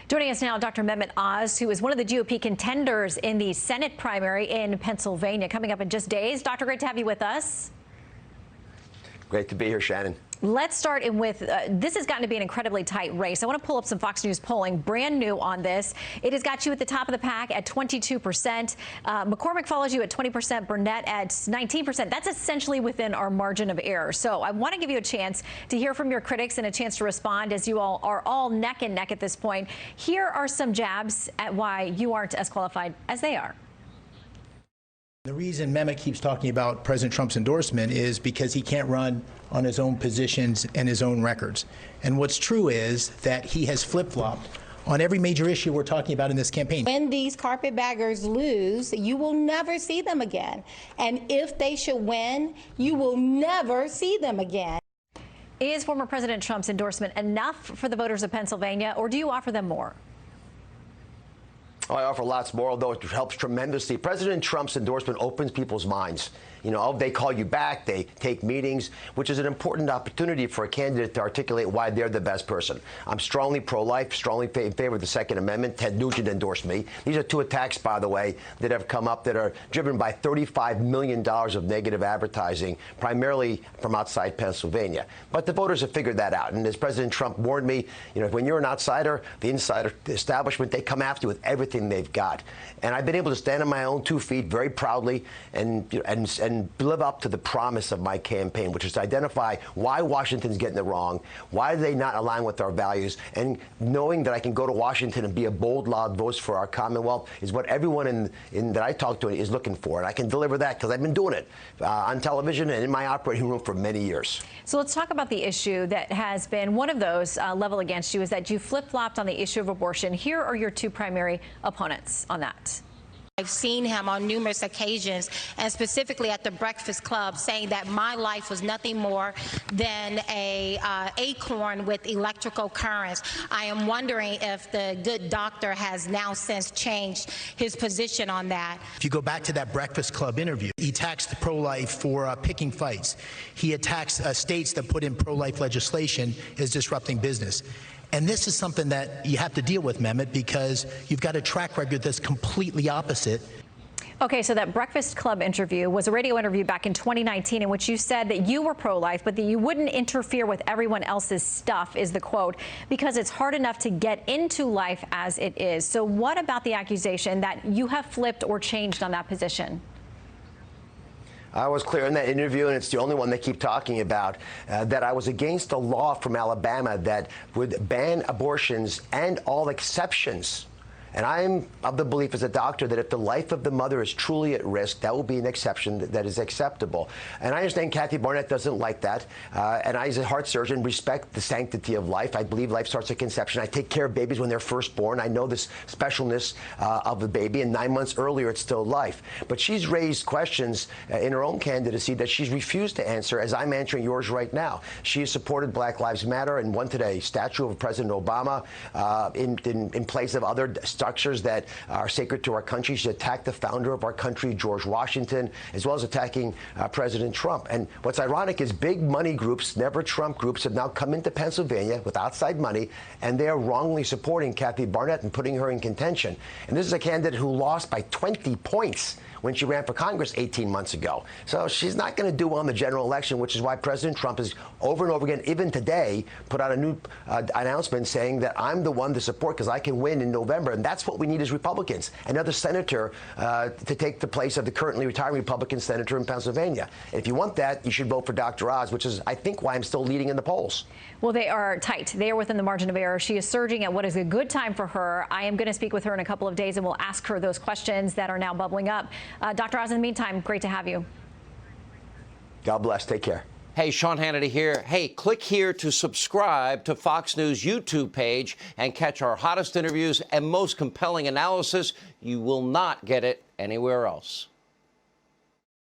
Joining us now, Dr. Mehmet Oz, who is one of the GOP contenders in the Senate primary in Pennsylvania, coming up in just days. Doctor, great to have you with us. Great to be here, Shannon. Let's start in with this has gotten to be an incredibly tight race. I want to pull up some Fox News polling, brand new on this. It has got you at the top of the pack at 22%. McCormick follows you at 20%, Burnett at 19%. That's essentially within our margin of error. So I want to give you a chance to hear from your critics and a chance to respond, as you all are all neck and neck at this point. Here are some jabs at why you aren't as qualified as they are. The reason Mehmet keeps talking about President Trump's endorsement is because he can't run on his own positions and his own records. And what's true is that he has flip-flopped on every major issue we're talking about in this campaign. When these carpetbaggers lose, you will never see them again. And if they should win, you will never see them again. Is former President Trump's endorsement enough for the voters of Pennsylvania, or do you offer them more? Oh, I offer lots more, although it helps tremendously. President Trump's endorsement opens people's minds. You know, they call you back, they take meetings, which is an important opportunity for a candidate to articulate why they're the best person. I'm strongly pro-life, strongly in favor of the Second Amendment. Ted Nugent endorsed me. These are two attacks, by the way, that have come up that are driven by $35 million of negative advertising, primarily from outside Pennsylvania. But the voters have figured that out. And as President Trump warned me, you know, when you're an outsider, the insider establishment, they come after you with everything they've got. And I've been able to stand on my own 2 feet very proudly and live up to the promise of my campaign, which is to identify why Washington's getting it wrong, why are they not aligning with our values, and knowing that I can go to Washington and be a bold, loud voice for our Commonwealth is what everyone that I talk to is looking for. And I can deliver that because I've been doing it on television and in my operating room for many years. So let's talk about the issue that has been one of those leveled against you, is that you flip-flopped on the issue of abortion. Here are your two primary opponents on that. I've seen him on numerous occasions, and specifically at the Breakfast Club, saying that my life was nothing more than a acorn with electrical currents. I am wondering if the good doctor has now since changed his position on that. If you go back to that Breakfast Club interview, he attacks the pro-life for picking fights. He attacks states that put in pro-life legislation as disrupting business. And this is something that you have to deal with, Mehmet, because you've got a track record that's completely opposite. Okay, so that Breakfast Club interview was a radio interview back in 2019 in which you said that you were pro-life, but that you wouldn't interfere with everyone else's stuff, is the quote, because it's hard enough to get into life as it is. So what about the accusation that you have flipped or changed on that position? I was clear in that interview, and it's the only one they keep talking about, that I was against a law from Alabama that would ban abortions and all exceptions. And I'm of the belief as a doctor that if the life of the mother is truly at risk, that will be an exception that is acceptable. And I understand Kathy Barnett doesn't like that. And I, as a heart surgeon, respect the sanctity of life. I believe life starts at conception. I take care of babies when they're first born. I know this specialness of the baby, and 9 months earlier, it's still life. But she's raised questions in her own candidacy that she's refused to answer, as I'm answering yours right now. She has supported Black Lives Matter and wanted a statue of President Obama in place of other structures that are sacred to our country. She attacked the founder of our country, George Washington, as well as attacking President Trump. And what's ironic is big money groups, never Trump groups, have now come into Pennsylvania with outside money, and they are wrongly supporting Kathy Barnett and putting her in contention. And this is a candidate who lost by 20 points when she ran for Congress 18 months ago. So she's not going to do well in the general election, which is why President Trump has over and over again, even today, put out a new announcement saying that I'm the one to support because I can win in November. And that's what we need as Republicans, another senator to take the place of the currently retiring Republican senator in Pennsylvania. And if you want that, you should vote for Dr. Oz, which is, I think, why I'm still leading in the polls. Well, they are tight. They are within the margin of error. She is surging at what is a good time for her. I am going to speak with her in a couple of days, and we'll ask her those questions that are now bubbling up. Dr. Oz, in the meantime, great to have you. God bless. Take care. Hey, Sean Hannity here. Hey, click here to subscribe to Fox News YouTube page and catch our hottest interviews and most compelling analysis. You will not get it anywhere else.